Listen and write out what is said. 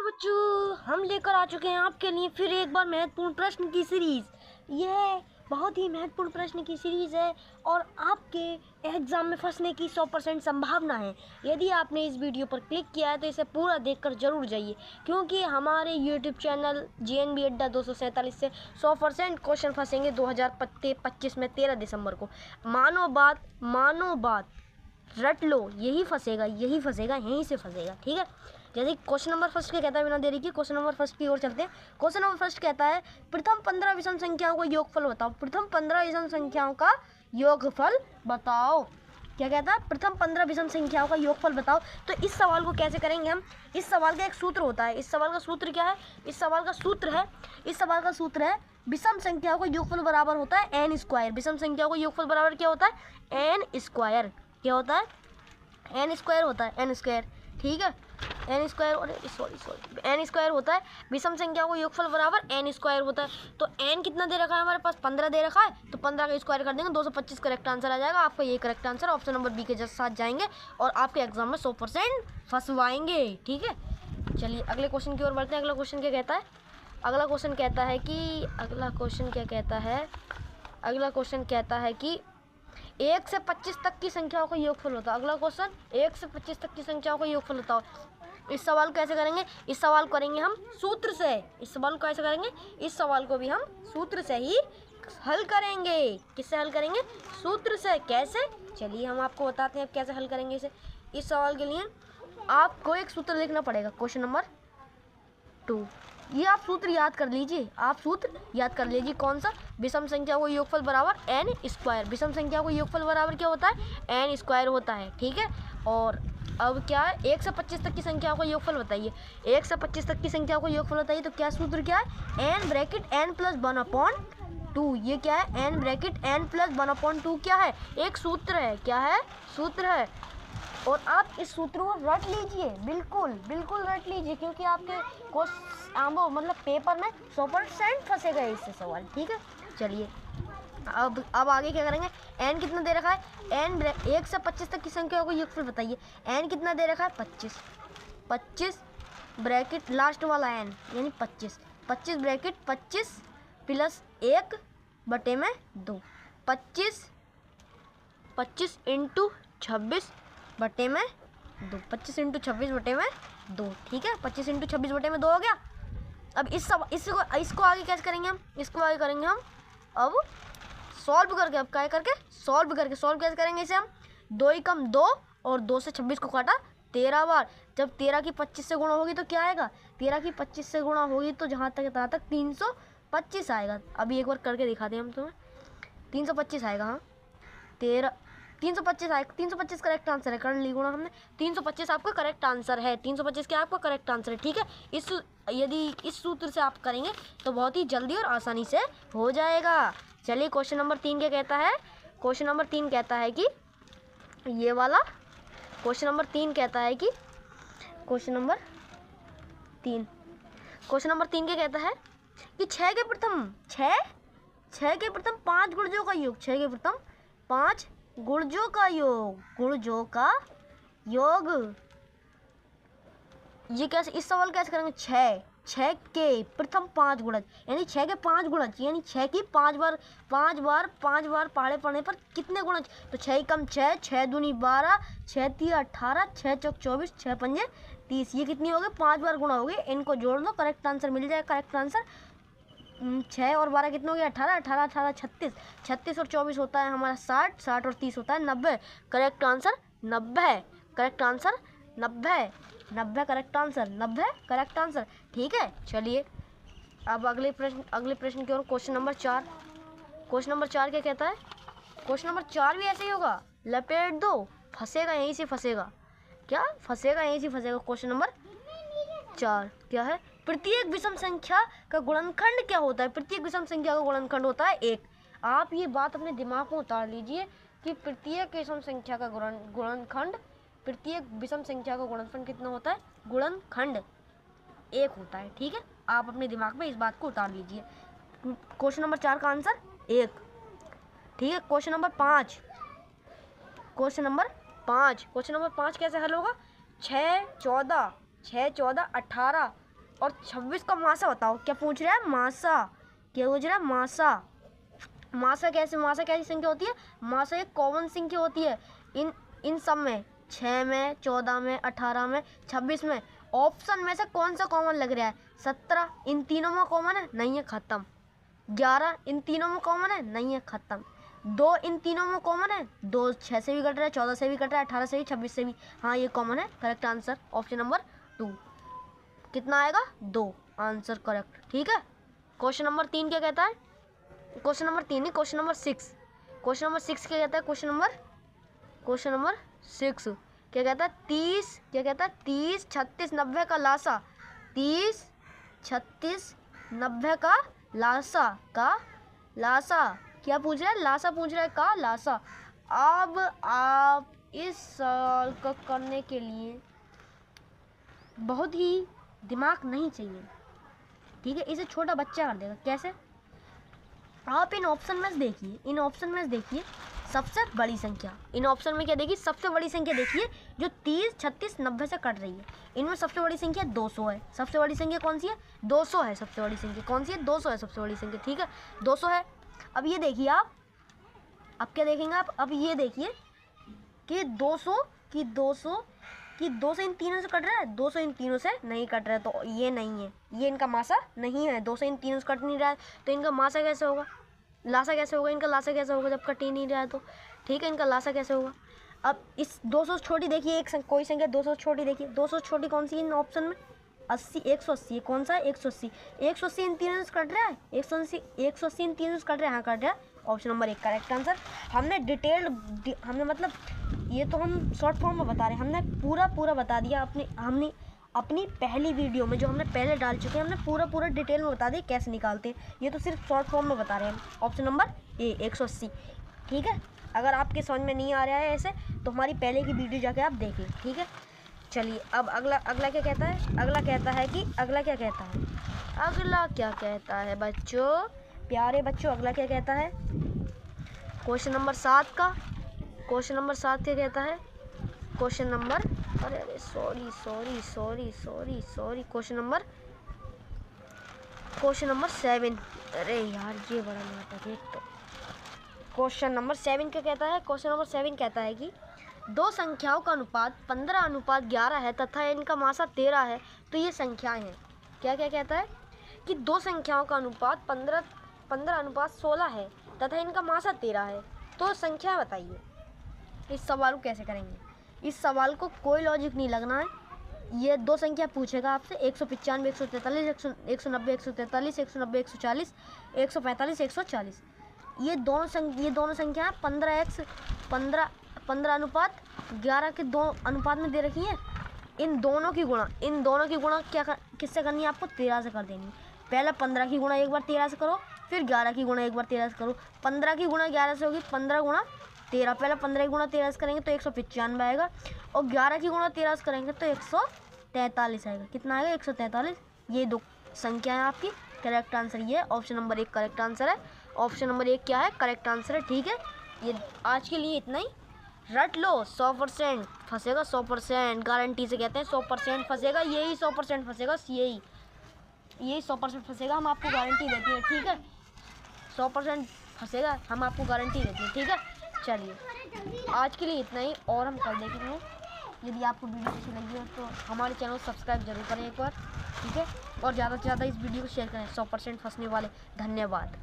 बच्चों, हम लेकर आ चुके हैं आपके लिए फिर एक बार महत्वपूर्ण प्रश्न की सीरीज़। यह बहुत ही महत्वपूर्ण प्रश्न की सीरीज़ है और आपके एग्ज़ाम में फंसने की 100% संभावना है। यदि आपने इस वीडियो पर क्लिक किया है तो इसे पूरा देखकर ज़रूर जाइए, क्योंकि हमारे यूट्यूब चैनल GNB अड्डा 247 से 100% क्वेश्चन फंसेंगे 2025 में 13 दिसंबर को। मानो बात रट लो, यही फंसेगा, यहीं से फंसेगा। ठीक है, जैसे क्वेश्चन नंबर फर्स्ट क्या कहता है, बिना देरी के क्वेश्चन नंबर फर्स्ट की ओर चलते हैं। क्वेश्चन नंबर फर्स्ट कहता है प्रथम 15 विषम संख्याओं का योगफल बताओ। प्रथम 15 विषम संख्याओं का योगफल बताओ। क्या कहता है? प्रथम 15 विषम संख्याओं का योगफल बताओ। तो इस सवाल को कैसे करेंगे हम? इस सवाल का एक सूत्र होता है। इस सवाल का सूत्र क्या है? इस सवाल का सूत्र है विषम संख्याओं का योगफल बराबर होता है n स्क्वायर। विषम संख्याओं का योगफल बराबर क्या होता है? n square. क्या होता है? n स्क्वायर होता है, n स्क्वायर। ठीक है, n स्क्वायर होता है। विषम संख्याओं का योगफल बराबर n स्क्वायर होता है। तो n कितना दे रखा है हमारे पास? 15 दे रखा है, तो 15 का स्क्वायर कर देंगे, 225 करेक्ट आंसर आ जाएगा। आपका ये correct answer option number B के साथ जाएंगे और आपके एग्जाम में 100% फंसवाएंगे। ठीक है, चलिए अगले क्वेश्चन की ओर बढ़ते हैं। अगला क्वेश्चन क्या कहता है? अगला क्वेश्चन कहता है कि 1 से 25 तक की संख्याओं का योगफल होता है। अगला क्वेश्चन 1 से 25 तक की संख्याओं का योगफल बताओ। इस सवाल को कैसे करेंगे? इस सवाल करेंगे हम सूत्र से। इस सवाल को कैसे करेंगे? इस सवाल को भी हम सूत्र से ही हल करेंगे। किससे हल करेंगे? सूत्र से। कैसे? चलिए हम आपको बताते हैं कैसे हल करेंगे इसे। इस सवाल के लिए आपको एक सूत्र लिखना पड़ेगा। क्वेश्चन नंबर 2, ये आप सूत्र याद कर लीजिए। कौन सा? विषम संख्या को योगफल बराबर n स्क्वायर। विषम संख्या को योगफल बराबर क्या होता है? n स्क्वायर होता है। ठीक है, और अब क्या है? 1 से 25 तक की संख्याओं का योगफल बताइए। 1 से 25 तक की संख्याओं का योगफल बताइए। तो क्या सूत्र क्या है? n bracket n plus 1/2। ये क्या है? n ब्रैकेट n प्लस 1/2 क्या है? एक सूत्र है। क्या है? सूत्र है। और आप इस सूत्र को रट लीजिए, बिल्कुल रट लीजिए, क्योंकि आपके पेपर में 100% फंसेगा इससे सवाल। ठीक है, चलिए अब आगे क्या करेंगे? n कितना दे रखा है? n 1 से 25 तक की संख्याओं को योगफल बताइए। n कितना दे रखा है? 25 ब्रैकेट लास्ट वाला n यानी 25 ब्रैकेट 25 प्लस 1 बटे में 2। 25 इंटू 26 बटे में 2। 25 इंटू 26 बटे में 2। ठीक है, 25 इंटू 26 बटे में 2 हो गया। अब इसको आगे कैसे करेंगे हम? इसको आगे करेंगे हम अब सॉल्व करके। अब क्या करके? सॉल्व कैसे करेंगे इसे हम? 2 ही कम 2 और 2 से 26 को काटा 13 बार। जब 13 की 25 से गुणा होगी तो क्या आएगा? 13 की 25 से गुणा होगी तो जहाँ तक 325 आएगा। अभी एक बार करके दिखाते हैं हम तुम्हें। 325 आएगा। हाँ, 325 आएगा। 325 करेक्ट आंसर है। कर ली गुणा हमने। 325 आपका करेक्ट आंसर है। 325 क्या आपका करेक्ट आंसर है। ठीक है, यदि इस सूत्र से आप करेंगे तो बहुत ही जल्दी और आसानी से हो जाएगा। चलिए क्वेश्चन नंबर 3 क्या कहता है? क्वेश्चन नंबर 3 कहता है कि ये वाला क्वेश्चन नंबर 3 कहता है कि क्वेश्चन नंबर 3 क्या कहता है कि 6 के प्रथम 5 गुणजों का योग। 6 के प्रथम 5 गुणजों का योग। ये कैसे? इस सवाल कैसे करेंगे? 6 के प्रथम 5 गुणज यानी 6 के 5 गुणज यानी 6 की 5 बार पहाड़े पड़ने पर कितने गुणज? तो 6 कम 6, 6 दूनी 12, 6 3 18, 6 चौक 24, 6 पंजे 30। ये कितनी हो गई? 5 बार गुणा हो गई। इनको जोड़ लो, करेक्ट आंसर मिल जाएगा। करेक्ट आंसर 6 और 12 कितने हो गया? 18 36 और 24 होता है हमारा 60 और 30 होता है 90। Correct answer 90। Correct answer 90 correct answer. ठीक है, चलिए अब अगले प्रश्न की ओर। क्वेश्चन नंबर 4 क्या कहता है? क्वेश्चन नंबर 4 भी ऐसे ही होगा। लपेट दो, फंसेगा यहीं से फंसेगा। क्या फंसेगा? यहीं से फंसेगा। क्वेश्चन नंबर 4 क्या है? प्रत्येक विषम संख्या का गुणनखंड क्या होता है? प्रत्येक विषम संख्या का गुणनखंड होता है 1। आप ये बात अपने दिमाग में उतार लीजिए कि प्रत्येक विषम संख्या का गुणनखंड कितना होता है? गुणनखंड 1 होता है। ठीक है, आप अपने दिमाग में इस बात को उतार लीजिए। क्वेश्चन नंबर 4 का आंसर 1। ठीक है, क्वेश्चन नंबर 5 कैसे हल होगा? 6 14 18 और 26 का मासा बताओ। क्या पूछ रहा है? मासा। क्या पूछ रहा है? मासा। मासा कैसी संख्या होती है? मासा एक कॉमन संख्या होती है इन सब में, 6 में, 14 में, 18 में, 26 में। ऑप्शन में से कौन सा कॉमन लग रहा है? 17 इन तीनों में कॉमन है, नहीं है, खत्म। 11 इन तीनों में कॉमन है, नहीं है, खत्म। 2 इन तीनों में कॉमन है, 2 6 से भी कट रहा है, 14 से भी कट रहा है, 18 से भी, 26 से भी। हाँ ये कॉमन है। Correct answer option number 2। कितना आएगा? 2 आंसर करेक्ट। ठीक है। क्वेश्चन नंबर 3 क्या कहता है? क्वेश्चन नंबर 3 नहीं, क्वेश्चन नंबर 6। क्वेश्चन नंबर 6 क्या कहता है? क्वेश्चन नंबर 6 क्या कहता है? 30 क्या कहता है? 30 36 90 का लासा। 30 36 90 का लासा क्या पूछ रहा है? लासा पूछ रहा है का लासा। अब आप इस सवाल को करने के लिए बहुत ही दिमाग नहीं चाहिए, ठीक है? इसे छोटा बच्चा कर देगा। कैसे? आप इन ऑप्शन में देखिए सबसे बड़ी संख्या। इन ऑप्शन में क्या देखिए? सबसे बड़ी संख्या देखिए जो 30 36 90 से कट रही है। इनमें सबसे बड़ी संख्या 200 है। सबसे बड़ी संख्या कौन सी है? 200 है। सबसे बड़ी संख्या कौन सी है? 200 है सबसे बड़ी संख्या। ठीक है, 200 है। अब ये देखिए आप, अब क्या देखेंगे आप? अब ये देखिए कि 200 इन तीनों से कट रहा है, 200 इन तीनों से नहीं कट रहा है, तो ये नहीं है, ये इनका मासा नहीं है। 200 इन तीनों से कट नहीं रहा है तो इनका मासा कैसे होगा? लासा कैसे होगा? इनका लासा कैसे होगा जब कट ही नहीं रहा है तो? ठीक है, इनका लासा कैसे होगा? अब इस 200 से छोटी देखिए, कोई संख्या 200 से छोटी देखिए। 200 से छोटी कौन सी है इन ऑप्शन में? 80 180। कौन सा है? 180। 180 इन तीनों से कट रहा है। 180 इन तीनों से कट रहा है। हाँ कट रहा है। Option number 1 correct answer. हमने मतलब ये तो हम शॉर्ट फॉर्म में बता रहे हैं, हमने पूरा बता दिया। हमने अपनी पहली वीडियो में जो हमने पहले डाल चुके हैं, हमने पूरा डिटेल में बता दिया कैसे निकालते हैं। ये तो सिर्फ शॉर्ट फॉर्म में बता रहे हैं। Option number A 180। ठीक है, अगर आपके समझ में नहीं आ रहा है ऐसे तो हमारी पहले की वीडियो जाके आप देख लें। ठीक है, चलिए अब अगला क्या कहता है? अगला क्या कहता है बच्चों, प्यारे बच्चों? अगला क्या कहता है? क्वेश्चन नंबर 7 का। क्वेश्चन नंबर 7 क्या कहता है? Question number sorry question number 7। अरे यार ये बड़ा नाटक है तो। क्वेश्चन नंबर 7 क्या कहता है? क्वेश्चन नंबर 7 कहता है कि दो संख्याओं का अनुपात 15:11 है तथा इनका मासा 13 है, तो ये संख्याएं हैं। क्या कहता है? कि दो संख्याओं का अनुपात 15:16 है तथा इनका मासा 13 है, तो संख्या बताइए। इस सवाल को कैसे करेंगे? इस सवाल को कोई लॉजिक नहीं लगना है। ये दो संख्या पूछेगा आपसे, 195 143 190 143 190 140 145 140। ये दोनों संख्या 15:11 के दो अनुपात में दे रखी है। इन दोनों की गुणा किससे करनी है? आपको 13 से कर देनी है। पहले 15 की गुणा एक बार 13 से करो, फिर 11 की गुणा एक बार 13 से करो। 15 की गुणा 11 से होगी, 15 गुणा 13। पहले 15 की गुणा 13 से करेंगे तो 195 आएगा, और 11 की गुणा 13 से करेंगे तो 143 आएगा। कितना आएगा? 143। ये दो संख्या है आपकी। करेक्ट आंसर ये है। ऑप्शन नंबर 1 करेक्ट आंसर है। ऑप्शन नंबर 1 क्या है? करेक्ट आंसर है। ठीक है, ये आज के लिए इतना ही। रट लो, 100% फंसेगा। 100% गारंटी से कहते हैं 100% फंसेगा। यही 100% फंसेगा, यही 100% फंसेगा। हम आपको गारंटी देते हैं। ठीक है, 100% फंसेगा, हम आपको गारंटी देते हैं। ठीक है, चलिए आज के लिए इतना ही, और हम कल देखेंगे। यदि आपको वीडियो अच्छी लगी हो तो हमारे चैनल को सब्सक्राइब जरूर करें एक बार। ठीक है, और ज़्यादा से ज़्यादा इस वीडियो को शेयर करें। 100% फंसने वाले। धन्यवाद।